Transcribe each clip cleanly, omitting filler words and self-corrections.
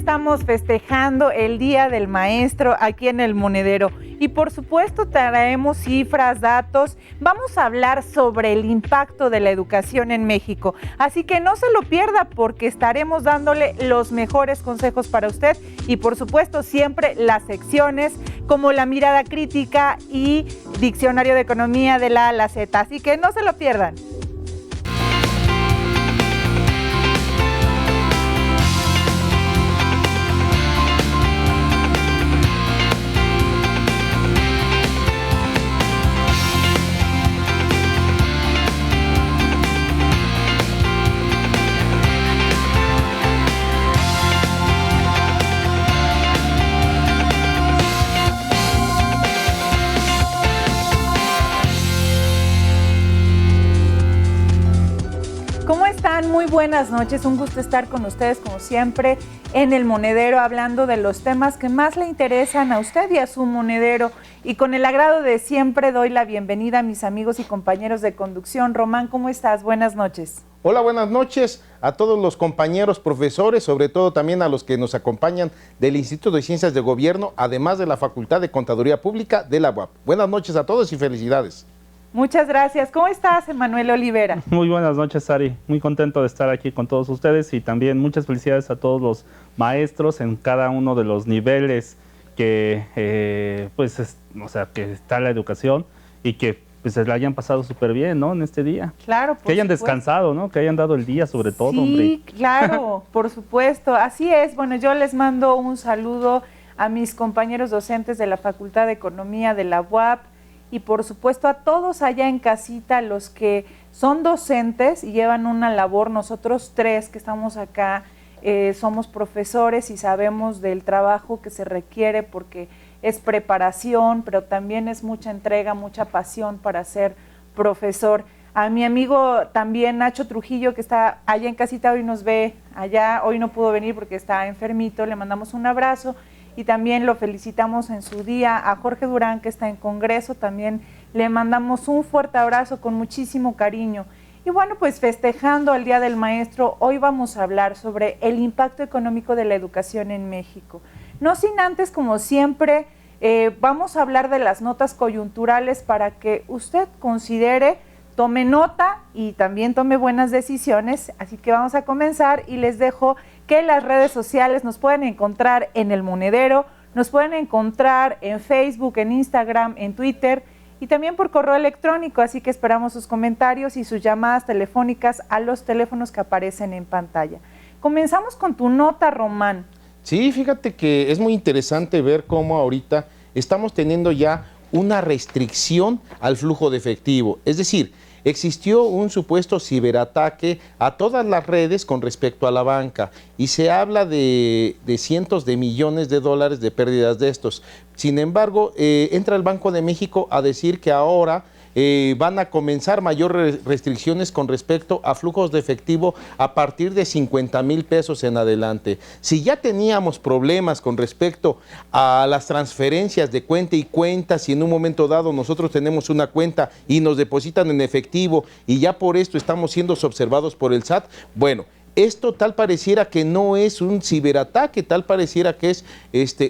estamos festejando el Día del Maestro aquí en El Monedero y por supuesto traemos cifras, datos. Vamos a hablar sobre el impacto de la educación en México, así que no se lo pierda porque estaremos dándole los mejores consejos para usted y por supuesto siempre las secciones como la mirada crítica y diccionario de economía de la A a la Z, así que no se lo pierdan. Muy buenas noches, un gusto estar con ustedes como siempre en El Monedero hablando de los temas que más le interesan a usted y a su monedero y con el agrado de siempre doy la bienvenida a mis amigos y compañeros de conducción. Román, ¿cómo estás? Buenas noches. Hola, buenas noches a todos los compañeros profesores, sobre todo también a los que nos acompañan del Instituto de Ciencias de Gobierno, además de la Facultad de Contaduría Pública de la UAP. Buenas noches a todos y felicidades. Muchas gracias. ¿Cómo estás, Emanuel Olivera? Muy buenas noches, Sari. Muy contento de estar aquí con todos ustedes y también muchas felicidades a todos los maestros en cada uno de los niveles que, que está la educación y que pues se la hayan pasado súper bien, ¿no? En este día. Claro, por que hayan supuesto. Descansado, ¿no? Que hayan dado el día sobre todo, sí, hombre. Sí, claro, por supuesto. Así es. Bueno, yo les mando un saludo a mis compañeros docentes de la Facultad de Economía de la UAP, y por supuesto a todos allá en casita, los que son docentes y llevan una labor. Nosotros tres que estamos acá somos profesores y sabemos del trabajo que se requiere porque es preparación, pero también es mucha entrega, mucha pasión para ser profesor. A mi amigo también Nacho Trujillo, que está allá en casita, hoy nos ve allá, hoy no pudo venir porque está enfermito, le mandamos un abrazo. Y también lo felicitamos en su día. A Jorge Durán, que está en Congreso, también le mandamos un fuerte abrazo con muchísimo cariño. Y bueno, pues festejando el Día del Maestro, hoy vamos a hablar sobre el impacto económico de la educación en México. No sin antes, como siempre, vamos a hablar de las notas coyunturales para que usted considere, tome nota y también tome buenas decisiones. Así que vamos a comenzar y les dejo que las redes sociales nos pueden encontrar en El Monedero, nos pueden encontrar en Facebook, en Instagram, en Twitter y también por correo electrónico, así que esperamos sus comentarios y sus llamadas telefónicas a los teléfonos que aparecen en pantalla. Comenzamos con tu nota, Román. Sí, fíjate que es muy interesante ver cómo ahorita estamos teniendo ya una restricción al flujo de efectivo, es decir, existió un supuesto ciberataque a todas las redes con respecto a la banca y se habla de cientos de millones de dólares de pérdidas de estos. Sin embargo, entra el Banco de México a decir que ahora van a comenzar mayores restricciones con respecto a flujos de efectivo a partir de 50,000 pesos en adelante. Si ya teníamos problemas con respecto a las transferencias de cuenta y cuenta, si en un momento dado nosotros tenemos una cuenta y nos depositan en efectivo y ya por esto estamos siendo observados por el SAT, bueno, esto tal pareciera que no es un ciberataque, tal pareciera que es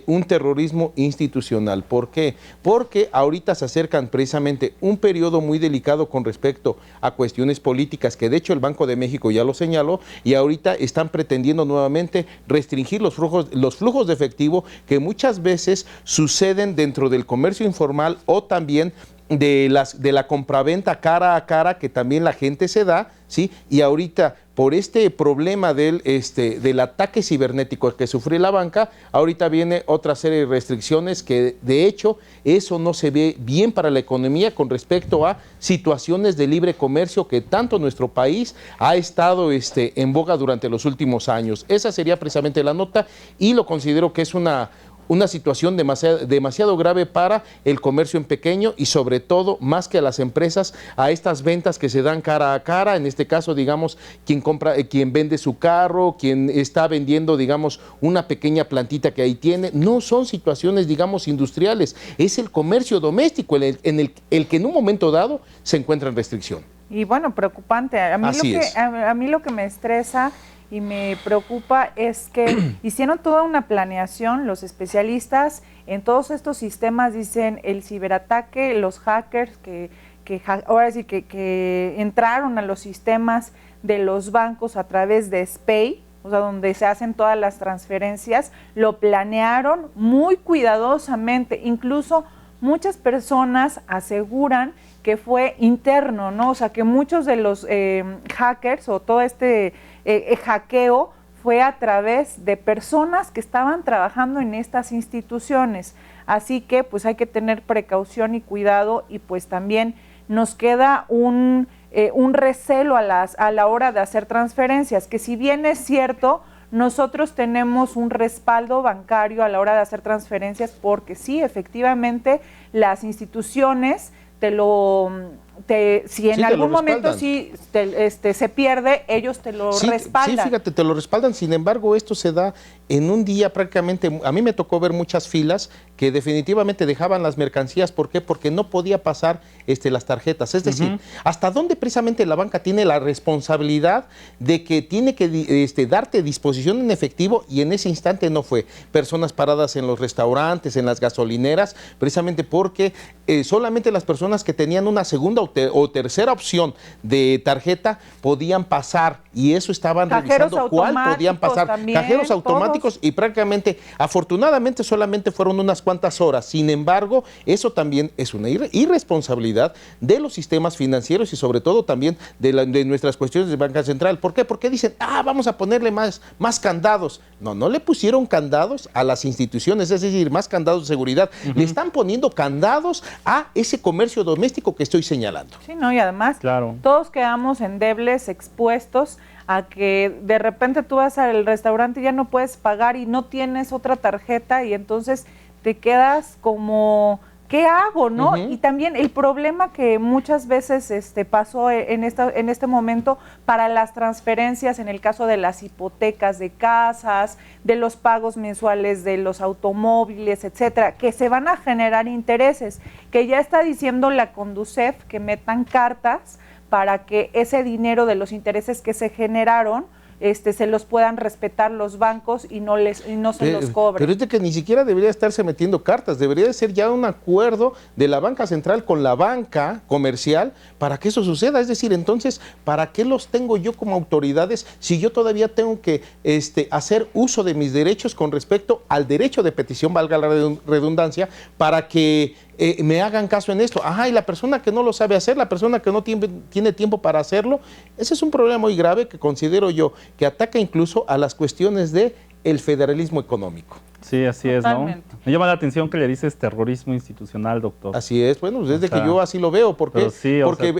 un terrorismo institucional. ¿Por qué? Porque ahorita se acercan precisamente un periodo muy delicado con respecto a cuestiones políticas, que de hecho el Banco de México ya lo señaló, y ahorita están pretendiendo nuevamente restringir los flujos de efectivo que muchas veces suceden dentro del comercio informal o también de la compraventa cara a cara que también la gente se da, ¿sí? Y ahorita por este problema del ataque cibernético que sufrió la banca, ahorita viene otra serie de restricciones que de hecho eso no se ve bien para la economía con respecto a situaciones de libre comercio que tanto nuestro país ha estado en boga durante los últimos años. Esa sería precisamente la nota y lo considero que es una situación demasiado grave para el comercio en pequeño y sobre todo, más que a las empresas, a estas ventas que se dan cara a cara, en este caso, digamos, quien vende su carro, quien está vendiendo, digamos, una pequeña plantita que ahí tiene, no son situaciones, digamos, industriales, es el comercio doméstico el que en un momento dado se encuentra en restricción. Y bueno, preocupante. A mí lo que me estresa y me preocupa es que hicieron toda una planeación, los especialistas en todos estos sistemas dicen el ciberataque, los hackers ahora sí que entraron a los sistemas de los bancos a través de SPEI, o sea, donde se hacen todas las transferencias, lo planearon muy cuidadosamente, incluso muchas personas aseguran que fue interno, ¿no? O sea, que muchos de los hackers o todo este hackeo fue a través de personas que estaban trabajando en estas instituciones. Así que pues hay que tener precaución y cuidado y pues también nos queda un recelo a la hora de hacer transferencias, que si bien es cierto, nosotros tenemos un respaldo bancario a la hora de hacer transferencias porque sí, efectivamente, las instituciones si en algún momento se pierde, ellos te lo respaldan. Sí, fíjate, te lo respaldan. Sin embargo, esto se da en un día prácticamente. A mí me tocó ver muchas filas que definitivamente dejaban las mercancías. ¿Por qué? Porque no podía pasar las tarjetas. Es decir, ¿hasta dónde precisamente la banca tiene la responsabilidad de que tiene que darte disposición en efectivo y en ese instante no fue? Personas paradas en los restaurantes, en las gasolineras, precisamente porque solamente las personas que tenían una segunda o tercera opción de tarjeta podían pasar y eso estaban revisando cuál podían pasar. También, cajeros automáticos todos. Y prácticamente, afortunadamente solamente fueron unas cuantas horas. Sin embargo, eso también es una irresponsabilidad de los sistemas financieros y sobre todo también de nuestras cuestiones de banca central. ¿Por qué? Porque dicen, vamos a ponerle más candados. No le pusieron candados a las instituciones, es decir, más candados de seguridad. Le están poniendo candados a ese comercio doméstico que estoy señalando. Sí, no, y además todos quedamos endebles, expuestos a que de repente tú vas al restaurante y ya no puedes pagar y no tienes otra tarjeta y entonces te quedas como, ¿qué hago, no? Y también el problema que muchas veces pasó en este momento para las transferencias, en el caso de las hipotecas de casas, de los pagos mensuales de los automóviles, etcétera, que se van a generar intereses, que ya está diciendo la Conducef que metan cartas para que ese dinero de los intereses que se generaron se los puedan respetar los bancos y no se los cobren. Pero es de que ni siquiera debería estarse metiendo cartas, debería de ser ya un acuerdo de la banca central con la banca comercial para que eso suceda. Es decir, entonces, ¿para qué los tengo yo como autoridades si yo todavía tengo que hacer uso de mis derechos con respecto al derecho de petición, valga la redundancia, para que me hagan caso en esto? Y la persona que no lo sabe hacer, la persona que no tiene tiempo para hacerlo, ese es un problema muy grave que considero yo que ataca incluso a las cuestiones de el federalismo económico. Sí, así Totalmente. es, ¿no? Me llama la atención que le dices terrorismo institucional, doctor. Así es, bueno, desde que yo así lo veo, porque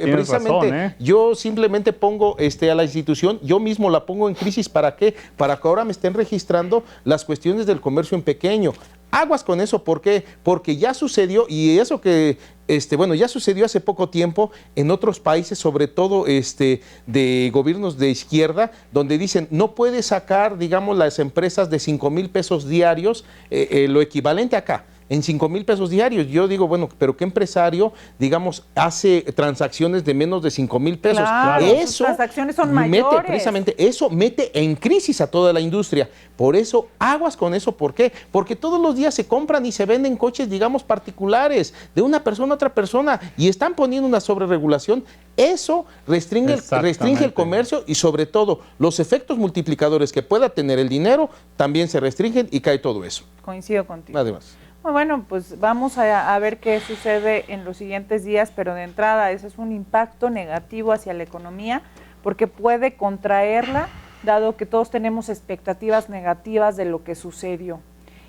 precisamente razón, yo simplemente pongo a la institución, yo mismo la pongo en crisis. ¿Para qué? Para que ahora me estén registrando las cuestiones del comercio en pequeño. Aguas con eso, ¿por qué? Porque ya sucedió, y eso que, ya sucedió hace poco tiempo en otros países, sobre todo de gobiernos de izquierda, donde dicen, no puede sacar, digamos, las empresas de 5,000 pesos diarios, lo equivalente acá, en 5,000 pesos diarios. Yo digo, bueno, pero ¿qué empresario, digamos, hace transacciones de menos de 5,000 pesos? Claro, eso transacciones son mayores. Precisamente, eso mete en crisis a toda la industria. Por eso, aguas con eso. ¿Por qué? Porque todos los días se compran y se venden coches, digamos, particulares, de una persona a otra persona, y están poniendo una sobreregulación. Eso restringe el comercio y sobre todo los efectos multiplicadores que pueda tener el dinero también se restringen y cae todo eso. Coincido contigo. Además. Bueno, pues vamos a ver qué sucede en los siguientes días, pero de entrada ese es un impacto negativo hacia la economía porque puede contraerla, dado que todos tenemos expectativas negativas de lo que sucedió.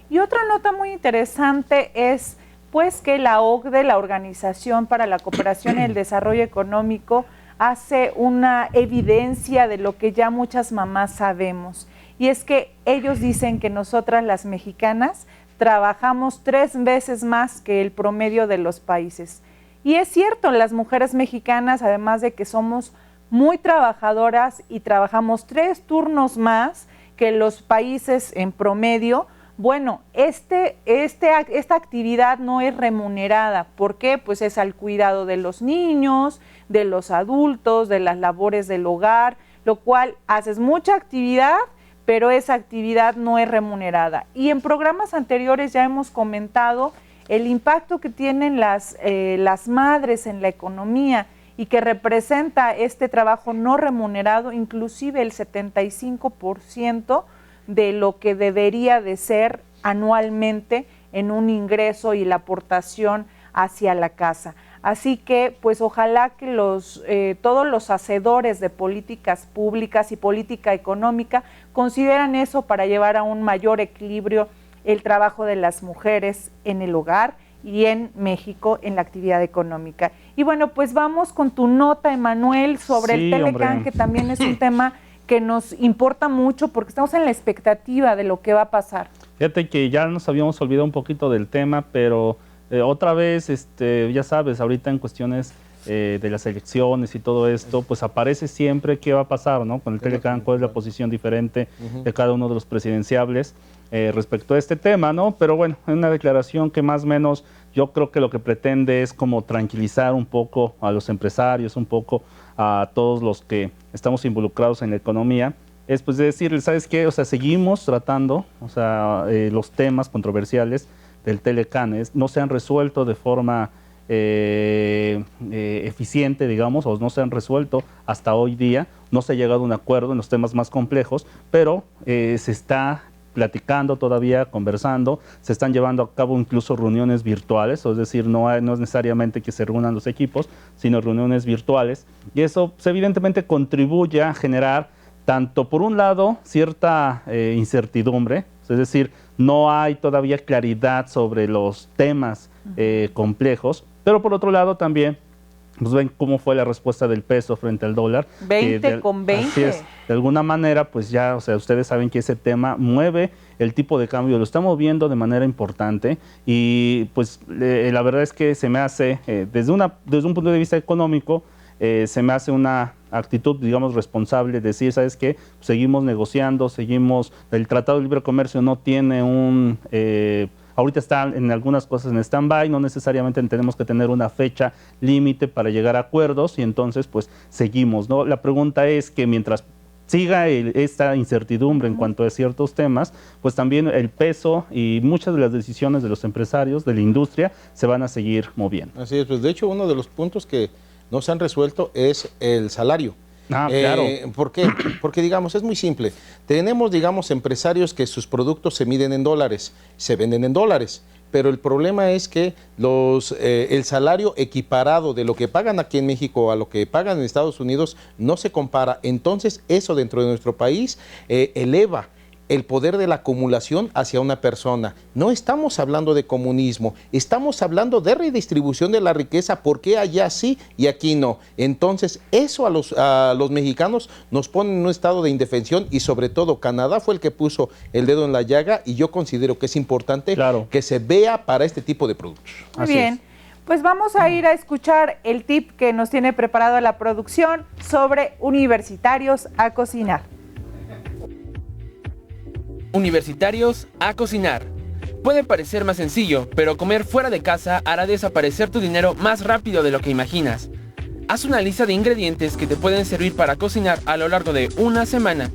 Y otra nota muy interesante es pues que la OCDE, la Organización para la Cooperación y el Desarrollo Económico, hace una evidencia de lo que ya muchas mamás sabemos. Y es que ellos dicen que nosotras las mexicanas trabajamos 3 veces más que el promedio de los países. Y es cierto, las mujeres mexicanas, además de que somos muy trabajadoras y trabajamos 3 turnos más que los países en promedio, Bueno, esta actividad no es remunerada. ¿Por qué? Pues es al cuidado de los niños, de los adultos, de las labores del hogar, lo cual haces mucha actividad, pero esa actividad no es remunerada. Y en programas anteriores ya hemos comentado el impacto que tienen las madres en la economía y que representa este trabajo no remunerado, inclusive el 75% de lo que debería de ser anualmente en un ingreso y la aportación hacia la casa. Así que, pues ojalá que todos los hacedores de políticas públicas y política económica consideran eso para llevar a un mayor equilibrio el trabajo de las mujeres en el hogar y en México en la actividad económica. Y bueno, pues vamos con tu nota, Emanuel, sobre el Telecán, que también es un tema que nos importa mucho porque estamos en la expectativa de lo que va a pasar. Fíjate que ya nos habíamos olvidado un poquito del tema, pero otra vez, ya sabes, ahorita en cuestiones de las elecciones y todo esto, pues aparece siempre qué va a pasar, ¿no? Con el Telecán, cuál es la posición diferente de cada uno de los presidenciables respecto a este tema, ¿no? Pero bueno, es una declaración que más o menos yo creo que lo que pretende es como tranquilizar un poco a los empresarios, un poco a todos los que estamos involucrados en la economía, es pues de decirles, ¿sabes qué? O sea, seguimos tratando, o sea, los temas controversiales del Telecán no se han resuelto de forma eficiente, digamos, o no se han resuelto hasta hoy día, no se ha llegado a un acuerdo en los temas más complejos, pero se está platicando todavía, conversando, se están llevando a cabo incluso reuniones virtuales, es decir, no es necesariamente que se reúnan los equipos, sino reuniones virtuales, y eso pues, evidentemente contribuye a generar tanto por un lado cierta incertidumbre, es decir, no hay todavía claridad sobre los temas complejos, pero por otro lado también pues ven cómo fue la respuesta del peso frente al dólar. 20 con 20. Así es, de alguna manera, pues ya, o sea, ustedes saben que ese tema mueve el tipo de cambio, lo está moviendo de manera importante y pues la verdad es que se me hace, desde un punto de vista económico, se me hace una actitud, digamos, responsable, decir, ¿sabes qué? Seguimos negociando, el Tratado de Libre Comercio no tiene ahorita está en algunas cosas en stand-by, no necesariamente tenemos que tener una fecha límite para llegar a acuerdos y entonces pues seguimos, ¿no? La pregunta es que mientras siga esta incertidumbre en cuanto a ciertos temas, pues también el peso y muchas de las decisiones de los empresarios, de la industria, se van a seguir moviendo. Así es, pues de hecho uno de los puntos que no se han resuelto es el salario. Claro. ¿Por qué? Porque, digamos, es muy simple. Tenemos, digamos, empresarios que sus productos se miden en dólares, se venden en dólares, pero el problema es que el salario equiparado de lo que pagan aquí en México a lo que pagan en Estados Unidos no se compara. Entonces, eso dentro de nuestro país eleva el poder de la acumulación hacia una persona. No estamos hablando de comunismo, estamos hablando de redistribución de la riqueza, porque allá sí y aquí no. Entonces, eso a los mexicanos nos pone en un estado de indefensión y sobre todo Canadá fue el que puso el dedo en la llaga y yo considero que es importante que se vea para este tipo de productos. Muy bien. Pues vamos a ir a escuchar el tip que nos tiene preparado la producción sobre universitarios a cocinar. Universitarios a cocinar. Puede parecer más sencillo, pero comer fuera de casa hará desaparecer tu dinero más rápido de lo que imaginas. Haz una lista de ingredientes que te pueden servir para cocinar a lo largo de una semana.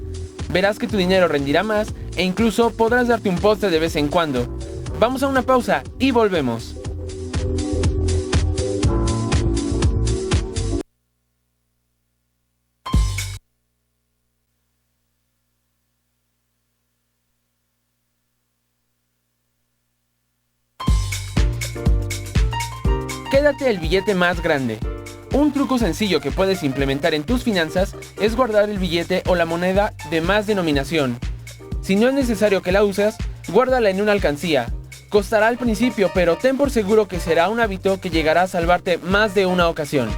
Verás que tu dinero rendirá más e incluso podrás darte un postre de vez en cuando. Vamos a una pausa y volvemos. Quédate el billete más grande. Un truco sencillo que puedes implementar en tus finanzas es guardar el billete o la moneda de más denominación. Si no es necesario que la uses, guárdala en una alcancía. Costará al principio, pero ten por seguro que será un hábito que llegará a salvarte más de una ocasión.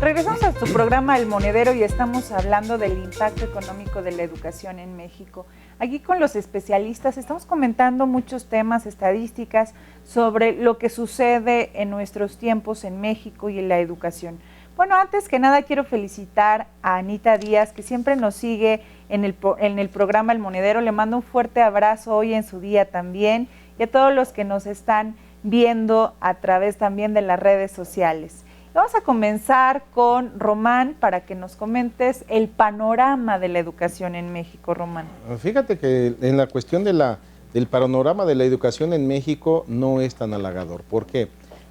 Regresamos a tu programa El Monedero y estamos hablando del impacto económico de la educación en México. Aquí con los especialistas estamos comentando muchos temas, estadísticas sobre lo que sucede en nuestros tiempos en México y en la educación. Bueno, antes que nada quiero felicitar a Anita Díaz, que siempre nos sigue en el programa El Monedero. Le mando un fuerte abrazo hoy en su día también, y a todos los que nos están viendo a través también de las redes sociales. Vamos a comenzar con Román para que nos comentes el panorama de la educación en México, Román. Fíjate que en la cuestión del panorama de la educación en México no es tan halagador. ¿Por qué?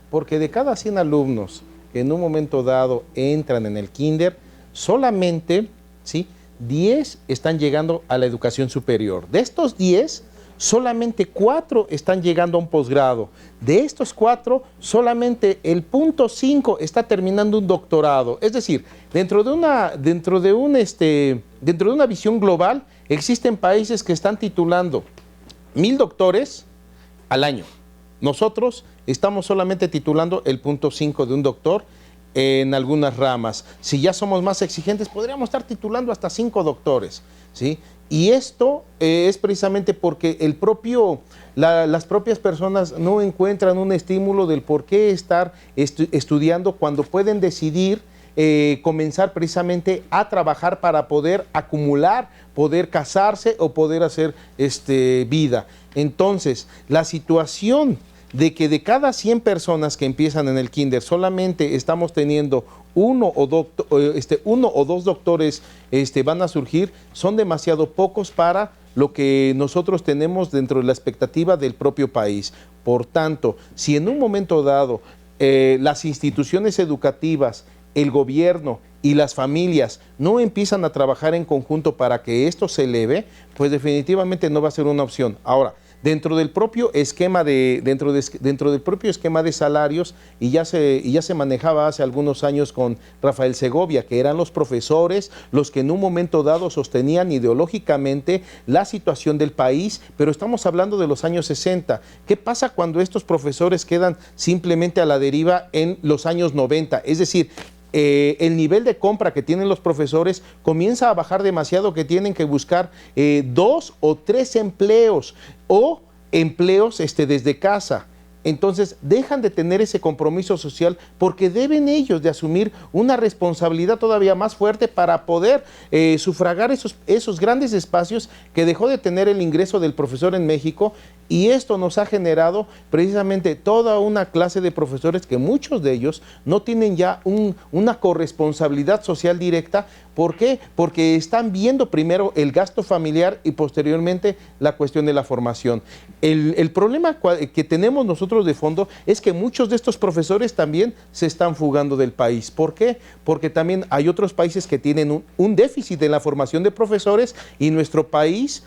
Porque de cada 100 alumnos que en un momento dado entran en el kinder, solamente, ¿sí?, 10 están llegando a la educación superior. De estos 10, solamente 4 están llegando a un posgrado. De estos 4, solamente el 0.5 está terminando un doctorado. Es decir, dentro de una visión global, existen países que están titulando 1000 doctores al año. Nosotros estamos solamente titulando el 0.5 de un doctor en algunas ramas. Si ya somos más exigentes, podríamos estar titulando hasta 5 doctores, ¿sí? Y esto es precisamente porque las propias personas no encuentran un estímulo del por qué estar estudiando cuando pueden decidir comenzar precisamente a trabajar para poder acumular, poder casarse o poder hacer vida. Entonces, la situación de que de cada 100 personas que empiezan en el kinder solamente estamos teniendo uno o dos doctores van a surgir, son demasiado pocos para lo que nosotros tenemos dentro de la expectativa del propio país. Por tanto, si en un momento dado las instituciones educativas, el gobierno y las familias no empiezan a trabajar en conjunto para que esto se eleve, pues definitivamente no va a ser una opción. Ahora, dentro del propio esquema de salarios, y ya se manejaba hace algunos años con Rafael Segovia, que eran los profesores los que en un momento dado sostenían ideológicamente la situación del país, pero estamos hablando de los años 60. ¿Qué pasa cuando estos profesores quedan simplemente a la deriva en los años 90? Es decir, el nivel de compra que tienen los profesores comienza a bajar demasiado, que tienen que buscar 2 o 3 empleos o empleos desde casa. Entonces dejan de tener ese compromiso social porque deben ellos de asumir una responsabilidad todavía más fuerte para poder sufragar esos grandes espacios que dejó de tener el ingreso del profesor en México, y esto nos ha generado precisamente toda una clase de profesores que muchos de ellos no tienen ya una corresponsabilidad social directa. ¿Por qué? Porque están viendo primero el gasto familiar y posteriormente la cuestión de la formación. El problema que tenemos nosotros de fondo es que muchos de estos profesores también se están fugando del país. ¿Por qué? Porque también hay otros países que tienen un déficit en la formación de profesores, y nuestro país,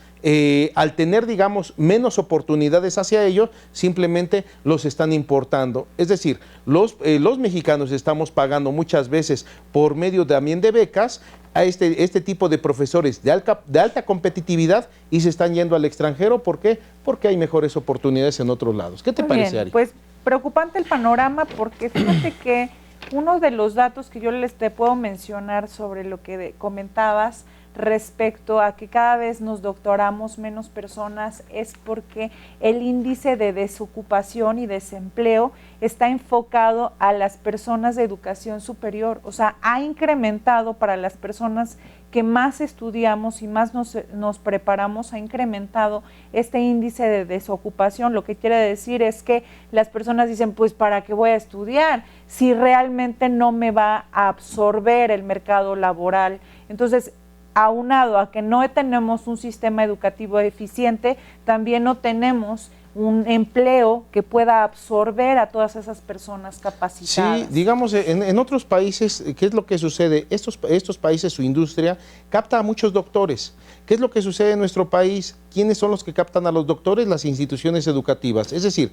al tener, digamos, menos oportunidades hacia ellos, simplemente los están importando. Es decir, los mexicanos estamos pagando muchas veces por medio también de becas a este tipo de profesores de alta competitividad, y se están yendo al extranjero. ¿Por qué? Porque hay mejores oportunidades en otros lados. ¿Qué te parece, Ari? Pues preocupante el panorama, porque fíjate que uno de los datos que yo te puedo mencionar sobre lo que comentabas respecto a que cada vez nos doctoramos menos personas es porque el índice de desocupación y desempleo está enfocado a las personas de educación superior. O sea, ha incrementado para las personas que más estudiamos y más nos preparamos, ha incrementado este índice de desocupación. Lo que quiere decir es que las personas dicen, pues ¿para qué voy a estudiar si realmente no me va a absorber el mercado laboral? Entonces, aunado a que no tenemos un sistema educativo eficiente, también no tenemos un empleo que pueda absorber a todas esas personas capacitadas. Sí, digamos, en otros países, ¿qué es lo que sucede? Estos países, su industria capta a muchos doctores. ¿Qué es lo que sucede en nuestro país? ¿Quiénes son los que captan a los doctores? Las instituciones educativas. Es decir,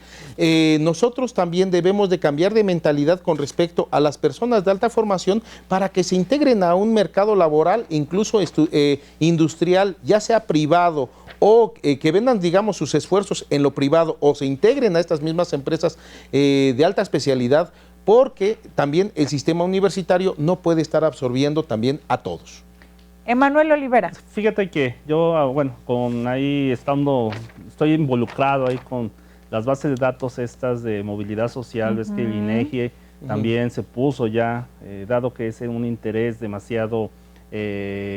nosotros también debemos de cambiar de mentalidad con respecto a las personas de alta formación para que se integren a un mercado laboral, incluso industrial, ya sea privado, o que vendan, digamos, sus esfuerzos en lo privado, o se integren a estas mismas empresas de alta especialidad, porque también el sistema universitario no puede estar absorbiendo también a todos. Emanuel Olivera. Fíjate que yo, bueno, estoy involucrado ahí con las bases de datos estas de movilidad social. Ves que el INEGI también se puso ya, dado que es un interés demasiado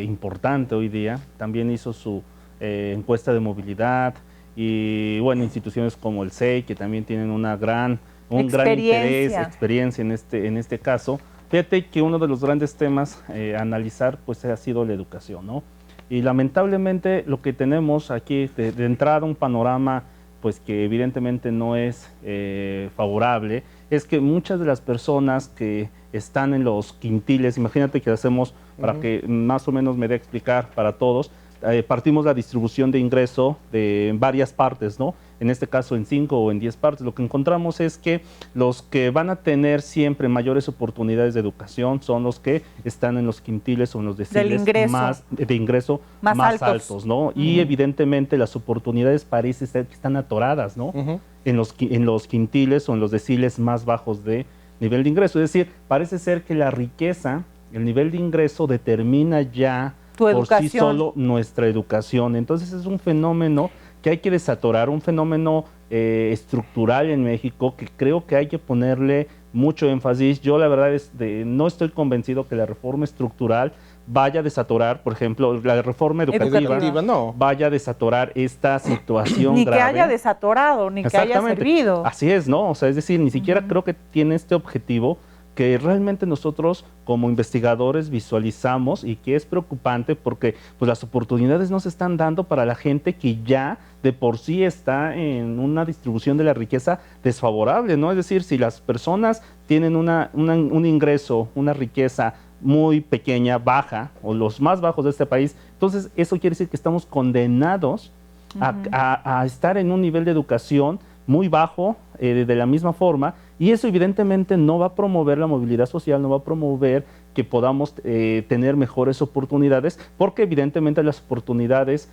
importante hoy día, también hizo su encuesta de movilidad y bueno, instituciones como el SEI que también tienen un gran interés, experiencia en este caso. Fíjate que uno de los grandes temas a analizar pues ha sido la educación, ¿no? Y lamentablemente lo que tenemos aquí de entrada un panorama pues que evidentemente no es favorable, es que muchas de las personas que están en los quintiles, imagínate que hacemos, para que más o menos me dé a explicar para todos, partimos la distribución de ingreso de varias partes, ¿no? En este caso en 5 o en 10 partes. Lo que encontramos es que los que van a tener siempre mayores oportunidades de educación son los que están en los quintiles o en los deciles de ingreso más altos, ¿no? Y evidentemente las oportunidades parece ser que están atoradas, ¿no? En los quintiles o en los deciles más bajos de nivel de ingreso. Es decir, parece ser que la riqueza, el nivel de ingreso determina ya por sí solo nuestra educación. Entonces es un fenómeno que hay que desatorar, un fenómeno estructural en México que creo que hay que ponerle mucho énfasis. Yo la verdad no estoy convencido que la reforma estructural vaya a desatorar, por ejemplo, la reforma educativa no vaya a desatorar esta situación ni grave. Que haya desatorado, ni que haya servido. Así es, ¿no? O sea, es decir, ni siquiera creo que tiene este objetivo que realmente nosotros como investigadores visualizamos y que es preocupante porque pues, las oportunidades no se están dando para la gente que ya de por sí está en una distribución de la riqueza desfavorable, ¿no? Es decir, si las personas tienen un ingreso, una riqueza muy pequeña, baja, o los más bajos de este país, entonces eso quiere decir que estamos condenados a estar en un nivel de educación muy bajo de la misma forma, y eso evidentemente no va a promover la movilidad social, no va a promover que podamos tener mejores oportunidades, porque evidentemente las oportunidades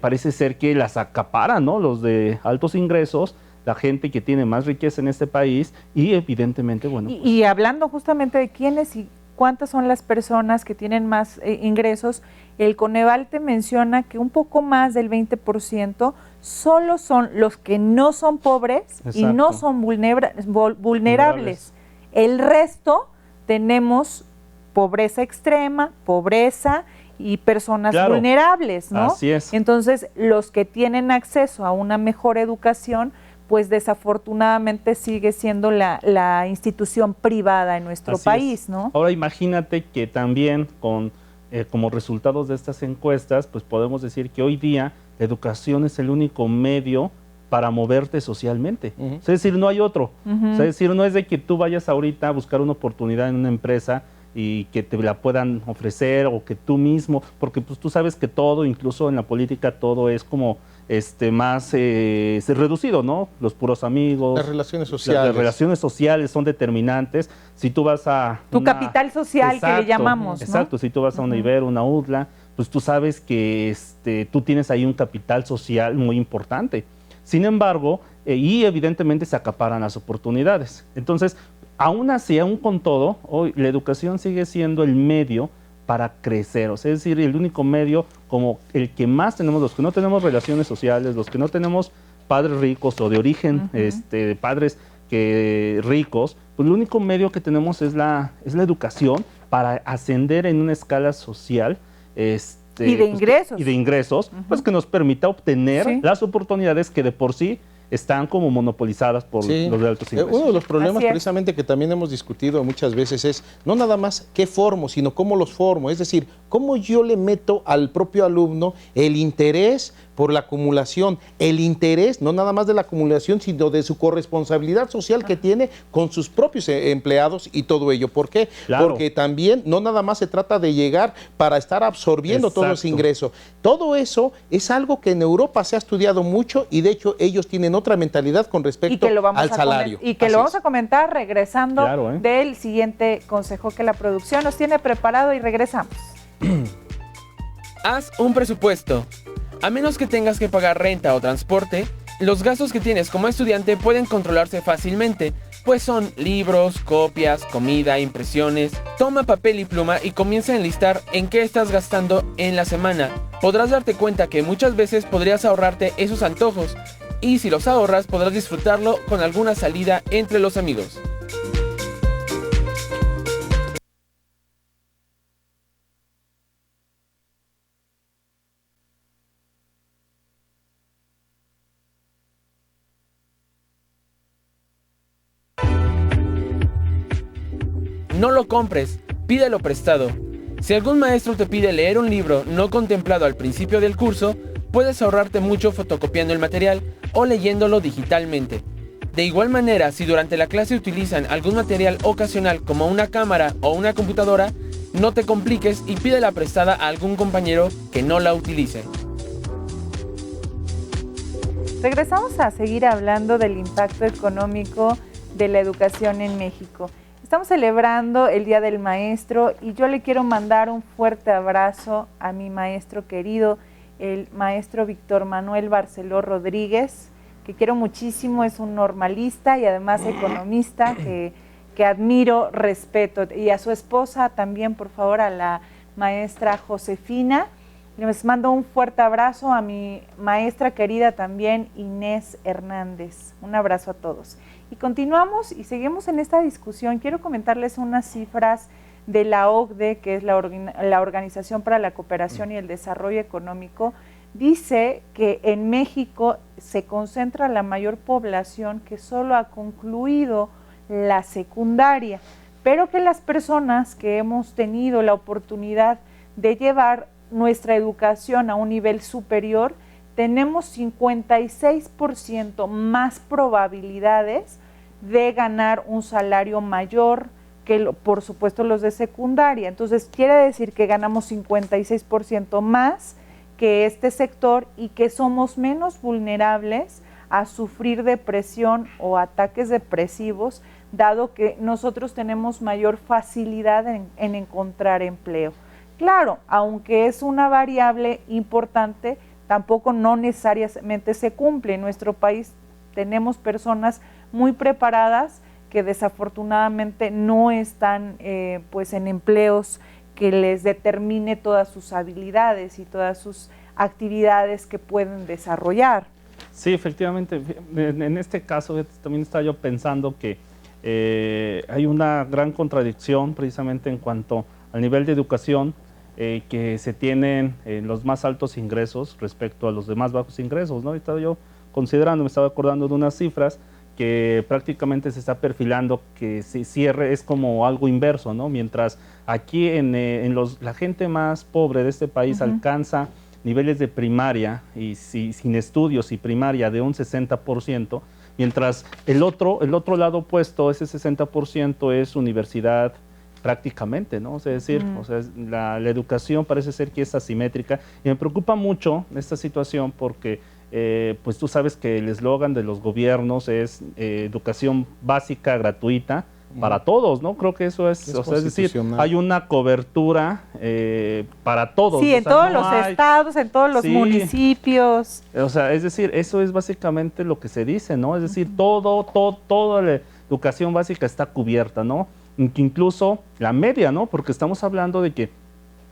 parece ser que las acaparan, ¿no? Los de altos ingresos, la gente que tiene más riqueza en este país, y evidentemente, bueno. Y hablando justamente de quiénes y cuántas son las personas que tienen más ingresos, el Coneval te menciona que un poco más del 20% solo son los que no son pobres. Exacto. Y no son vulnerables. El resto tenemos pobreza extrema, pobreza y personas vulnerables, ¿no? Así es. Entonces, los que tienen acceso a una mejor educación, pues desafortunadamente sigue siendo la institución privada en nuestro país, ¿no? Ahora imagínate que también como resultados de estas encuestas, pues podemos decir que hoy día la educación es el único medio para moverte socialmente. Es decir, no hay otro. Es decir, no es de que tú vayas ahorita a buscar una oportunidad en una empresa y que te la puedan ofrecer o que tú mismo, porque pues tú sabes que todo, incluso en la política, todo es como más reducido, ¿no? Los puros amigos. Las relaciones sociales. Las relaciones sociales son determinantes. Si tú vas a... Tu capital social, que le llamamos, ¿no? Exacto, si tú vas a una Ibero, una UDLA, pues tú sabes que tú tienes ahí un capital social muy importante. Sin embargo, y evidentemente se acaparan las oportunidades. Entonces, aún así, aún con todo, hoy la educación sigue siendo el medio para crecer, o sea, es decir, el único medio como el que más tenemos, los que no tenemos relaciones sociales, los que no tenemos padres ricos o de origen, de padres ricos, pues el único medio que tenemos es la educación para ascender en una escala social, y de ingresos. Y de ingresos, pues que nos permita obtener las oportunidades que de por sí están como monopolizadas por los de altos ingresos. Uno de los problemas precisamente que también hemos discutido muchas veces es no nada más qué formo, sino cómo los formo. Es decir, cómo yo le meto al propio alumno el interés por la acumulación, el interés no nada más de la acumulación, sino de su corresponsabilidad social que tiene con sus propios empleados y todo ello. ¿Por qué? Claro. Porque también no nada más se trata de llegar para estar absorbiendo todo ese ingreso. Todo eso es algo que en Europa se ha estudiado mucho y de hecho ellos tienen otra mentalidad con respecto al salario. Y que lo vamos a comentar regresando del siguiente consejo que la producción nos tiene preparado y regresamos. Haz un presupuesto. A menos que tengas que pagar renta o transporte, los gastos que tienes como estudiante pueden controlarse fácilmente, pues son libros, copias, comida, impresiones. Toma papel y pluma y comienza a enlistar en qué estás gastando en la semana. Podrás darte cuenta que muchas veces podrías ahorrarte esos antojos, y si los ahorras podrás disfrutarlo con alguna salida entre los amigos. No lo compres, pídelo prestado. Si algún maestro te pide leer un libro no contemplado al principio del curso, puedes ahorrarte mucho fotocopiando el material o leyéndolo digitalmente. De igual manera, si durante la clase utilizan algún material ocasional como una cámara o una computadora, no te compliques y pídela prestada a algún compañero que no la utilice. Regresamos a seguir hablando del impacto económico de la educación en México. Estamos celebrando el Día del Maestro y yo le quiero mandar un fuerte abrazo a mi maestro querido, el maestro Víctor Manuel Barceló Rodríguez, que quiero muchísimo, es un normalista y además economista que admiro, respeto. Y a su esposa también, por favor, a la maestra Josefina. Les mando un fuerte abrazo a mi maestra querida también, Inés Hernández. Un abrazo a todos. Y continuamos y seguimos en esta discusión. Quiero comentarles unas cifras de la OCDE, que es la Organización para la Cooperación y el Desarrollo Económico. Dice que en México se concentra la mayor población que solo ha concluido la secundaria, pero que las personas que hemos tenido la oportunidad de llevar nuestra educación a un nivel superior, tenemos 56% más probabilidades de ganar un salario mayor que, por supuesto, los de secundaria. Entonces, quiere decir que ganamos 56% más que este sector y que somos menos vulnerables a sufrir depresión o ataques depresivos, dado que nosotros tenemos mayor facilidad en encontrar empleo. Claro, aunque es una variable importante, tampoco no necesariamente se cumple. En nuestro país tenemos personas muy preparadas que desafortunadamente no están pues en empleos que les determine todas sus habilidades y todas sus actividades que pueden desarrollar. Sí, efectivamente. En este caso también estaba yo pensando que hay una gran contradicción precisamente en cuanto al nivel de educación que se tienen los más altos ingresos respecto a los de más bajos ingresos, ¿no? Estaba yo considerando, me estaba acordando de unas cifras que prácticamente se está perfilando que si cierre es como algo inverso, ¿no? Mientras aquí la gente más pobre de este país alcanza niveles de primaria y sin estudios y primaria de un 60%, mientras el otro lado opuesto, ese 60% es universidad prácticamente, ¿no? O sea, es decir, la educación parece ser que es asimétrica y me preocupa mucho esta situación porque pues tú sabes que el eslogan de los gobiernos es educación básica gratuita para todos, ¿no? Creo que eso es, o sea, es decir, hay una cobertura para todos. Sí, en todos los estados, en todos los municipios. O sea, es decir, eso es básicamente lo que se dice, ¿no? Es decir, toda la educación básica está cubierta, ¿no? Incluso la media, ¿no? Porque estamos hablando de que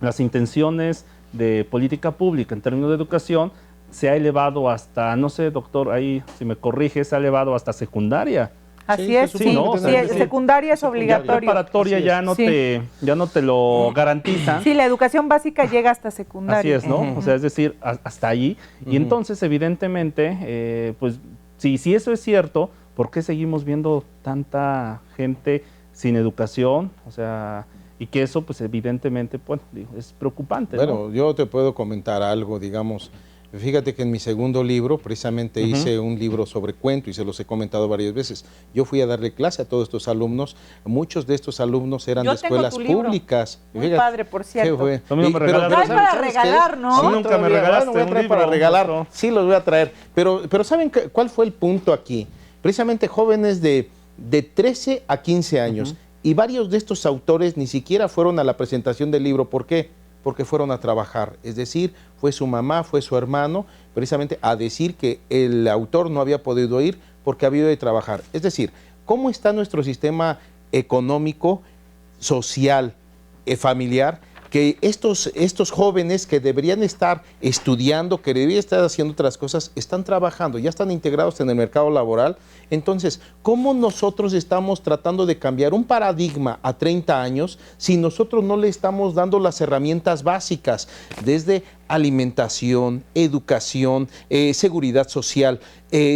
las intenciones de política pública en términos de educación se ha elevado hasta, no sé, doctor, ahí si me corrige, se ha elevado hasta secundaria. Así es, sí, ¿no? Secundaria es obligatoria. Preparatoria ya no te lo garantiza. Sí, la educación básica llega hasta secundaria. Así es, ¿no? O sea, es decir, hasta allí. Y entonces, evidentemente, pues, si eso es cierto, ¿por qué seguimos viendo tanta gente sin educación? O sea, y que eso, pues, evidentemente, bueno, es preocupante, Bueno, ¿no? yo te puedo comentar algo, digamos. Fíjate que en mi segundo libro, precisamente hice un libro sobre cuento y se los he comentado varias veces. Yo fui a darle clase a todos estos alumnos. Muchos de estos alumnos eran de escuelas públicas. Muy padre, por cierto. Fue? No hay para regalar, ¿no? Sí, nunca me regalaste voy a traer para regalar. ¿No? Sí, los voy a traer. Pero ¿saben cuál fue el punto aquí? Precisamente jóvenes de 13 a 15 años. Y varios de estos autores ni siquiera fueron a la presentación del libro. ¿Por qué? Porque fueron a trabajar, es decir, fue su mamá, fue su hermano, precisamente a decir que el autor no había podido ir porque había ido a trabajar. Es decir, ¿cómo está nuestro sistema económico, social, familiar? Que estos jóvenes que deberían estar estudiando, que deberían estar haciendo otras cosas, están trabajando, ya están integrados en el mercado laboral. Entonces, ¿cómo nosotros estamos tratando de cambiar un paradigma a 30 años si nosotros no le estamos dando las herramientas básicas, desde alimentación, educación, seguridad social,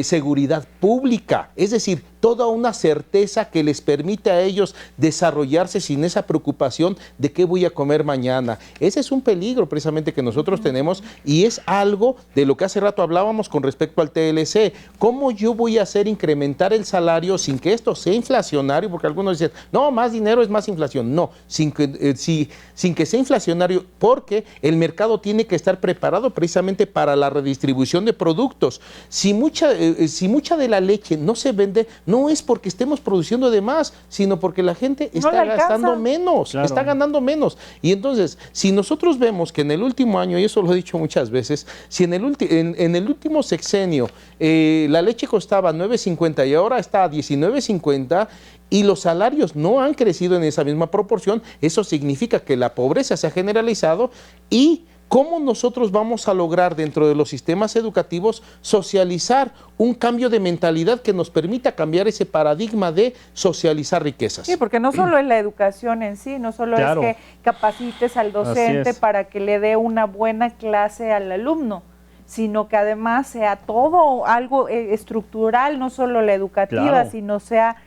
seguridad pública, es decir, toda una certeza que les permite a ellos desarrollarse sin esa preocupación de qué voy a comer mañana. Ese es un peligro precisamente que nosotros tenemos y es algo de lo que hace rato hablábamos con respecto al TLC. ¿Cómo yo voy a hacer incrementar el salario sin que esto sea inflacionario? Porque algunos dicen, no, más dinero es más inflación. No, sin que sea inflacionario, porque el mercado tiene que estar preparado precisamente para la redistribución de productos. Si mucha de la leche no se vende, no es porque estemos produciendo de más, sino porque la gente está gastando menos, claro, está ganando menos. Y entonces, si nosotros vemos que en el último año, y eso lo he dicho muchas veces, si en el último sexenio la leche costaba 9.50 y ahora está a 19.50, y los salarios no han crecido en esa misma proporción, eso significa que la pobreza se ha generalizado. Y ¿cómo nosotros vamos a lograr dentro de los sistemas educativos socializar un cambio de mentalidad que nos permita cambiar ese paradigma de socializar riquezas? Sí, porque no solo es la educación en sí, no solo es que capacites al docente para que le dé una buena clase al alumno, sino que además sea todo algo estructural, no solo la educativa, sino sea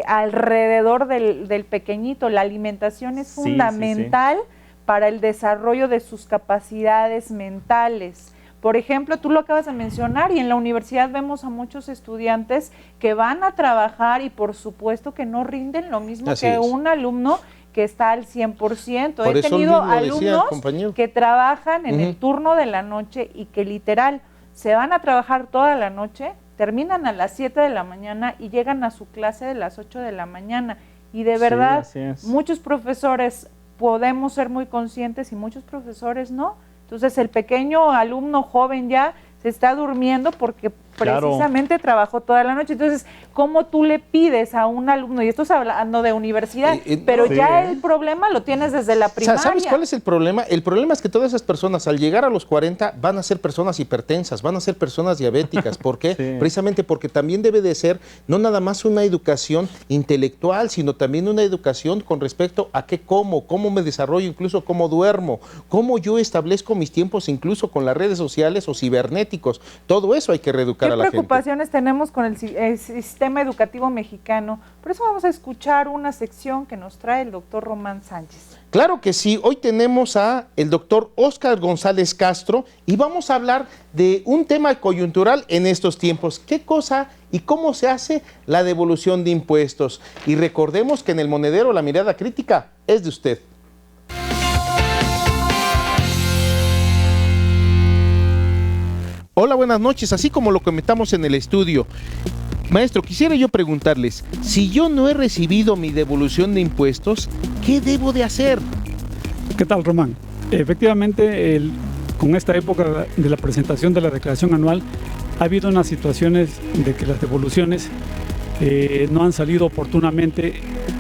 alrededor del pequeñito. La alimentación es fundamental para el desarrollo de sus capacidades mentales. Por ejemplo, tú lo acabas de mencionar, y en la universidad vemos a muchos estudiantes que van a trabajar y por supuesto que no rinden lo mismo que un alumno que está al 100%. He tenido alumnos que trabajan en el turno de la noche y que literal se van a trabajar toda la noche, terminan a las 7 de la mañana y llegan a su clase de las 8 de la mañana. Y de verdad, muchos profesores podemos ser muy conscientes y muchos profesores no. Entonces el pequeño alumno joven ya se está durmiendo porque precisamente trabajó toda la noche. Entonces, ¿cómo tú le pides a un alumno? Y esto es hablando de universidad, pero el problema lo tienes desde la primaria. ¿Sabes cuál es el problema? El problema es que todas esas personas al llegar a los 40 van a ser personas hipertensas, van a ser personas diabéticas. ¿Por qué? Precisamente porque también debe de ser no nada más una educación intelectual, sino también una educación con respecto a qué como, cómo me desarrollo, incluso cómo duermo, cómo yo establezco mis tiempos incluso con las redes sociales o cibernéticos. Todo eso hay que reeducar. ¿Qué preocupaciones tenemos con el sistema educativo mexicano? Por eso vamos a escuchar una sección que nos trae el doctor Román Sánchez. Claro que sí, hoy tenemos a el doctor Óscar González Castro y vamos a hablar de un tema coyuntural en estos tiempos. ¿Qué cosa y cómo se hace la devolución de impuestos? Y recordemos que en El Monedero la mirada crítica es de usted. Hola, buenas noches. Así como lo comentamos en el estudio, maestro, quisiera yo preguntarles, si yo no he recibido mi devolución de impuestos, ¿qué debo de hacer? ¿Qué tal, Román? Efectivamente, con esta época de la presentación de la declaración anual, ha habido unas situaciones de que las devoluciones no han salido oportunamente,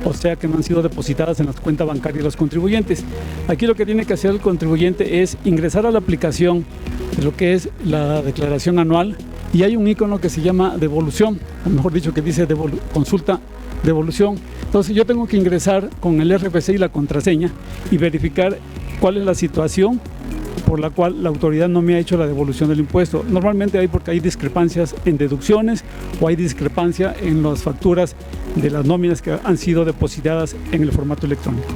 o sea que no han sido depositadas en las cuentas bancarias de los contribuyentes. Aquí lo que tiene que hacer el contribuyente es ingresar a la aplicación de lo que es la declaración anual, y hay un icono que se llama devolución, o mejor dicho que dice consulta devolución. Entonces yo tengo que ingresar con el RFC y la contraseña y verificar cuál es la situación por la cual la autoridad no me ha hecho la devolución del impuesto. Normalmente porque hay discrepancias en deducciones o hay discrepancia en las facturas de las nóminas que han sido depositadas en el formato electrónico.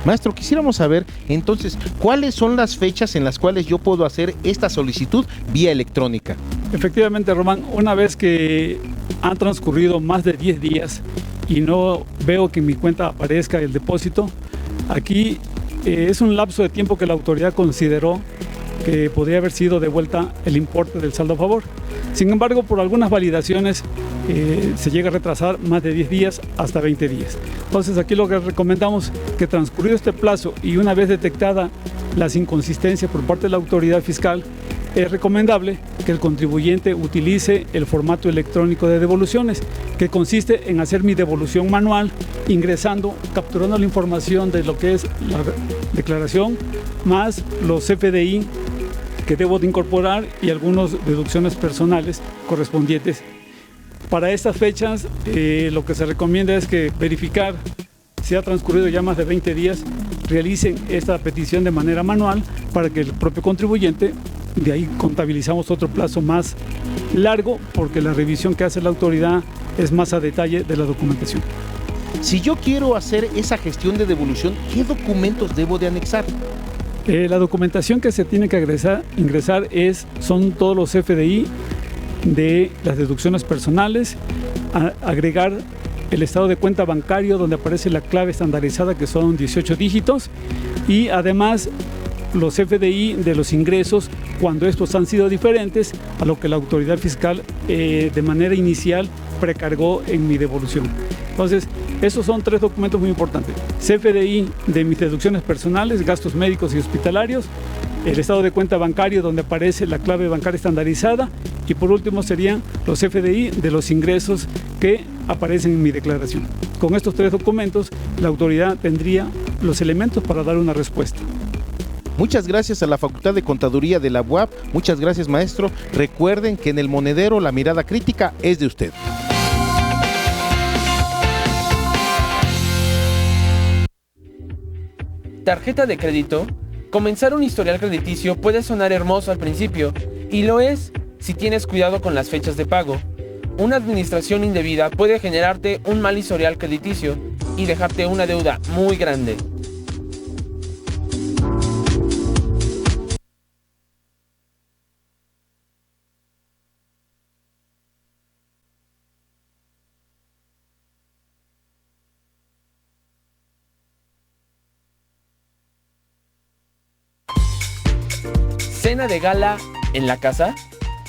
Maestro, quisiéramos saber entonces cuáles son las fechas en las cuales yo puedo hacer esta solicitud vía electrónica. Efectivamente, Román, una vez que han transcurrido más de 10 días y no veo que en mi cuenta aparezca el depósito, aquí es un lapso de tiempo que la autoridad consideró que podría haber sido devuelta el importe del saldo a favor. Sin embargo, por algunas validaciones se llega a retrasar más de 10 días hasta 20 días. Entonces aquí lo que recomendamos que transcurrido este plazo y una vez detectada las inconsistencias por parte de la autoridad fiscal, es recomendable que el contribuyente utilice el formato electrónico de devoluciones, que consiste en hacer mi devolución manual, ingresando, capturando la información de lo que es la declaración, más los CFDI que debo de incorporar y algunas deducciones personales correspondientes. Para estas fechas, lo que se recomienda es que verificar si ha transcurrido ya más de 20 días realicen esta petición de manera manual para que el propio contribuyente, de ahí contabilizamos otro plazo más largo, porque la revisión que hace la autoridad es más a detalle de la documentación. Si yo quiero hacer esa gestión de devolución, ¿qué documentos debo de anexar? La documentación que se tiene que ingresar son todos los FDI de las deducciones personales, agregar el estado de cuenta bancario donde aparece la clave estandarizada, que son 18 dígitos, y además los FDI de los ingresos cuando estos han sido diferentes a lo que la autoridad fiscal de manera inicial precargó en mi devolución. Entonces, esos son 3 documentos muy importantes: CFDI de mis deducciones personales, gastos médicos y hospitalarios, el estado de cuenta bancario donde aparece la clave bancaria estandarizada, y por último serían los FDI de los ingresos que aparecen en mi declaración. Con estos 3 documentos, la autoridad tendría los elementos para dar una respuesta. Muchas gracias a la Facultad de Contaduría de la UAP. Muchas gracias, maestro. Recuerden que en el monedero la mirada crítica es de usted. Tarjeta de crédito. Comenzar un historial crediticio puede sonar hermoso al principio, y lo es si tienes cuidado con las fechas de pago. Una administración indebida puede generarte un mal historial crediticio y dejarte una deuda muy grande. ¿Cena de gala en la casa?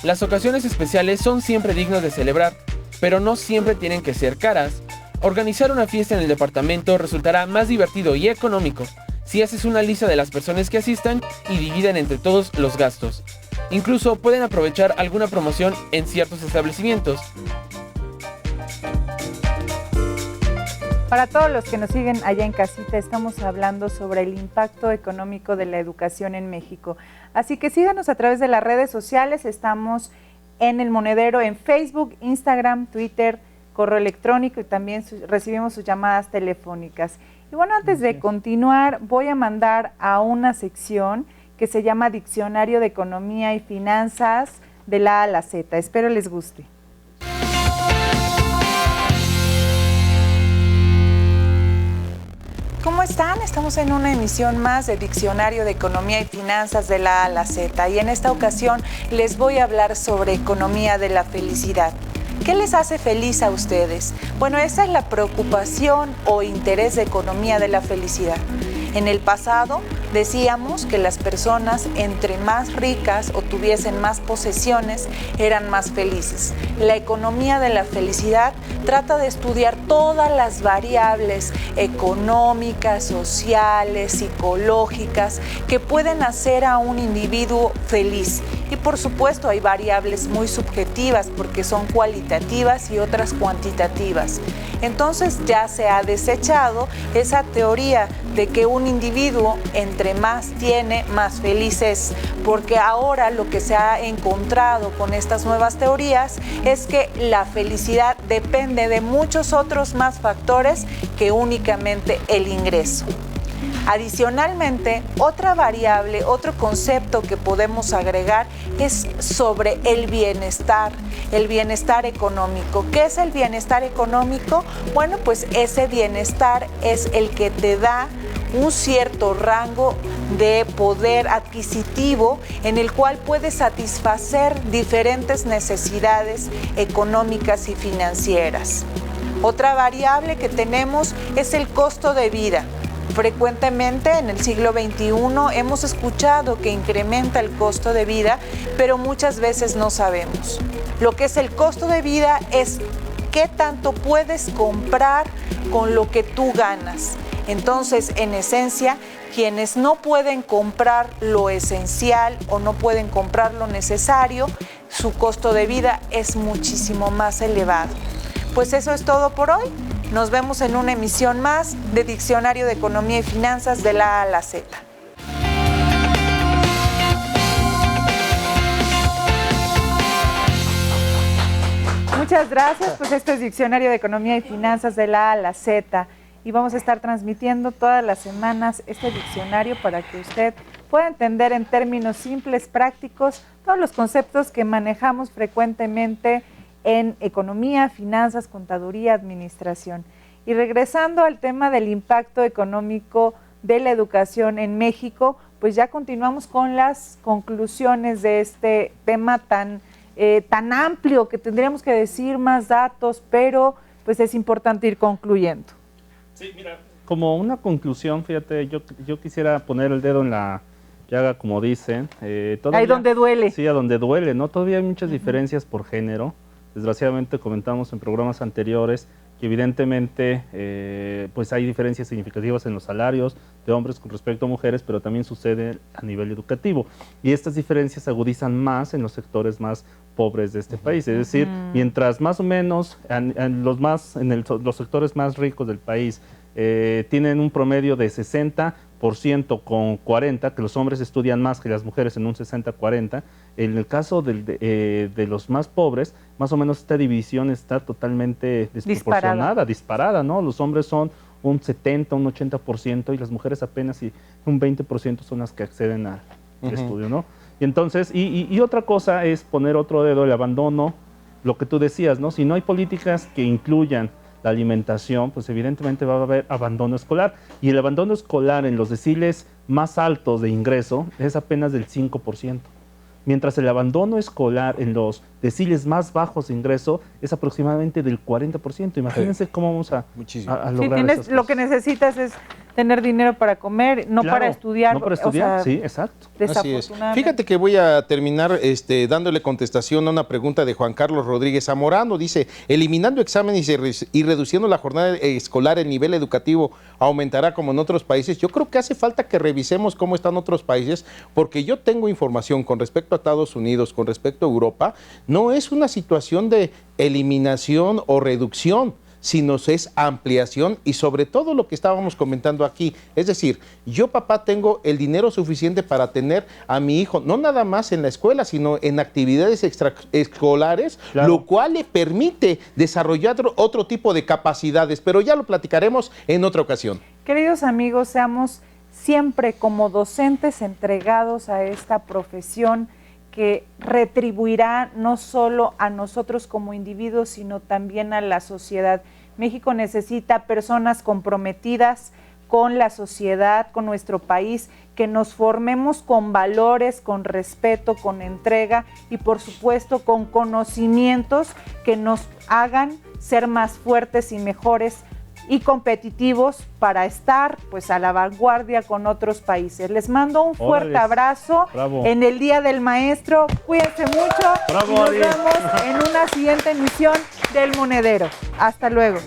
Las ocasiones especiales son siempre dignas de celebrar, pero no siempre tienen que ser caras. Organizar una fiesta en el departamento resultará más divertido y económico si haces una lista de las personas que asistan y dividen entre todos los gastos. Incluso pueden aprovechar alguna promoción en ciertos establecimientos. Para todos los que nos siguen allá en casita, estamos hablando sobre el impacto económico de la educación en México. Así que síganos a través de las redes sociales. Estamos en El Monedero en Facebook, Instagram, Twitter, correo electrónico, y también recibimos sus llamadas telefónicas. Y bueno, antes de continuar, voy a mandar a una sección que se llama Diccionario de Economía y Finanzas de la A a la Z. Espero les guste. ¿Cómo están? Estamos en una emisión más de Diccionario de Economía y Finanzas de la A a la Z, y en esta ocasión les voy a hablar sobre economía de la felicidad. ¿Qué les hace feliz a ustedes? Bueno, esa es la preocupación o interés de economía de la felicidad. En el pasado decíamos que las personas entre más ricas o tuviesen más posesiones eran más felices. La economía de la felicidad trata de estudiar todas las variables económicas, sociales, psicológicas que pueden hacer a un individuo feliz. Y por supuesto hay variables muy subjetivas porque son cualitativas y otras cuantitativas. Entonces ya se ha desechado esa teoría de que un individuo entre más tiene, más feliz es, porque ahora lo que se ha encontrado con estas nuevas teorías es que la felicidad depende de muchos otros más factores que únicamente el ingreso. Adicionalmente, otra variable, otro concepto que podemos agregar es sobre el bienestar económico. ¿Qué es el bienestar económico? Bueno, pues ese bienestar es el que te da un cierto rango de poder adquisitivo en el cual puedes satisfacer diferentes necesidades económicas y financieras. Otra variable que tenemos es el costo de vida. Frecuentemente en el siglo XXI hemos escuchado que incrementa el costo de vida, pero muchas veces no sabemos. Lo que es el costo de vida es qué tanto puedes comprar con lo que tú ganas. Entonces, en esencia, quienes no pueden comprar lo esencial o no pueden comprar lo necesario, su costo de vida es muchísimo más elevado. Pues eso es todo por hoy. Nos vemos en una emisión más de Diccionario de Economía y Finanzas de la A a la Z. Muchas gracias. Pues esto es Diccionario de Economía y Finanzas de la A a la Z. y vamos a estar transmitiendo todas las semanas este diccionario para que usted pueda entender en términos simples, prácticos, todos los conceptos que manejamos frecuentemente en economía, finanzas, contaduría, administración. Y regresando al tema del impacto económico de la educación en México, pues ya continuamos con las conclusiones de este tema tan amplio que tendríamos que decir más datos, pero pues es importante ir concluyendo. Sí, mira, como una conclusión, fíjate, yo quisiera poner el dedo en la llaga, como dicen. Todavía, ahí donde duele. Sí, a donde duele, ¿no? Todavía hay muchas diferencias por género. Desgraciadamente comentamos en programas anteriores que evidentemente pues hay diferencias significativas en los salarios de hombres con respecto a mujeres, pero también sucede a nivel educativo. Y estas diferencias se agudizan más en los sectores más pobres de este país. Es decir, mientras más o menos los sectores más ricos del país tienen un promedio de 60% con 40%, que los hombres estudian más que las mujeres en un 60-40%. En el caso de los más pobres, más o menos esta división está totalmente desproporcionada, disparada, ¿no? Los hombres son un 70%, un 80% y las mujeres apenas un 20% son las que acceden al estudio, ¿no? Y entonces, y otra cosa es poner otro dedo, el abandono, lo que tú decías, ¿no? Si no hay políticas que incluyan la alimentación, pues evidentemente va a haber abandono escolar. Y el abandono escolar en los deciles más altos de ingreso es apenas del 5%. Mientras el abandono escolar en los deciles más bajos de ingreso es aproximadamente del 40%. Imagínense cómo vamos a lograr esas cosas. Lo que necesitas es tener dinero para comer, no para estudiar. No para estudiar, sí, exacto. Así es. Fíjate que voy a terminar dándole contestación a una pregunta de Juan Carlos Rodríguez Zamorano. Dice, eliminando exámenes y reduciendo la jornada escolar, el nivel educativo aumentará como en otros países. Yo creo que hace falta que revisemos cómo están otros países, porque yo tengo información con respecto a Estados Unidos, con respecto a Europa. No es una situación de eliminación o reducción, sino es ampliación y sobre todo lo que estábamos comentando aquí. Es decir, yo papá tengo el dinero suficiente para tener a mi hijo, no nada más en la escuela, sino en actividades extraescolares, claro, lo cual le permite desarrollar otro tipo de capacidades, pero ya lo platicaremos en otra ocasión. Queridos amigos, seamos siempre como docentes entregados a esta profesión que retribuirá no solo a nosotros como individuos, sino también a la sociedad. México necesita personas comprometidas con la sociedad, con nuestro país, que nos formemos con valores, con respeto, con entrega y por supuesto con conocimientos que nos hagan ser más fuertes y mejores y competitivos para estar pues a la vanguardia con otros países. Les mando un fuerte abrazo. Bravo. En el Día del Maestro. Cuídense mucho. Bravo, y nos vemos en una siguiente emisión del Monedero. Hasta luego.